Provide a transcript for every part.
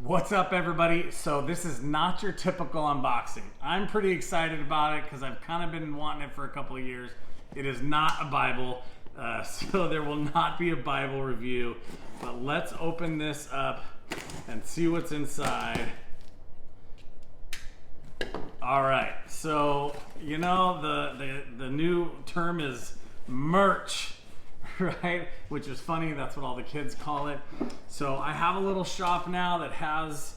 What's up, everybody? So this is not your typical unboxing. I'm pretty excited about it because I've kind of been wanting it for a couple of years. It is not a Bible, so there will not be a Bible review. But let's open this up and see what's inside. All right, so you know the new term is merch, right? Which is funny, that's what all the kids call it. So I have a little shop now that has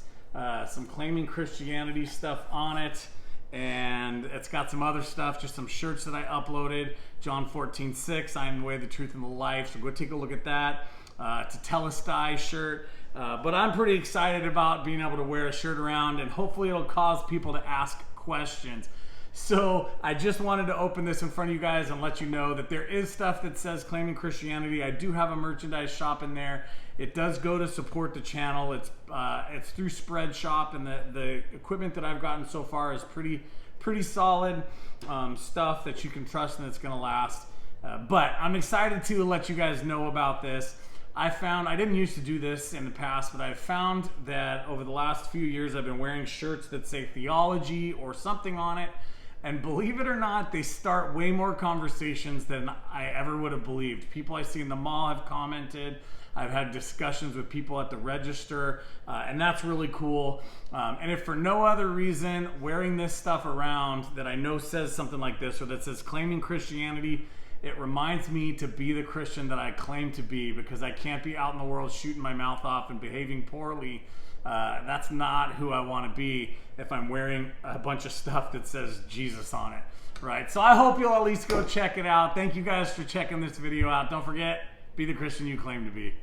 some Claiming Christianity stuff on it, and it's got some other stuff, just some shirts that I uploaded. John 14:6, I am the way, the truth, and the life. So go take a look at that. It's a Telestai shirt. But I'm pretty excited about being able to wear a shirt around, and hopefully it'll cause people to ask questions. So I just wanted to open this in front of you guys and let you know that there is stuff that says Claiming Christianity. I do have a merchandise shop in there. It does go to support the channel. It's through Spreadshop, and the equipment that I've gotten so far is pretty solid stuff that you can trust and it's going to last. But I'm excited to let you guys know about this. I didn't used to do this in the past, but I've found that over the last few years I've been wearing shirts that say theology or something on it, and believe it or not, they start way more conversations than I ever would have believed. People I see in the mall have commented. I've had discussions with people at the register, and that's really cool. And if for no other reason, wearing this stuff around that I know says something like this, or that says Claiming Christianity, it reminds me to be the Christian that I claim to be, because I can't be out in the world shooting my mouth off and behaving poorly. That's not who I want to be if I'm wearing a bunch of stuff that says Jesus on it, right? So I hope you'll at least go check it out. Thank you guys for checking this video out. Don't forget, be the Christian you claim to be.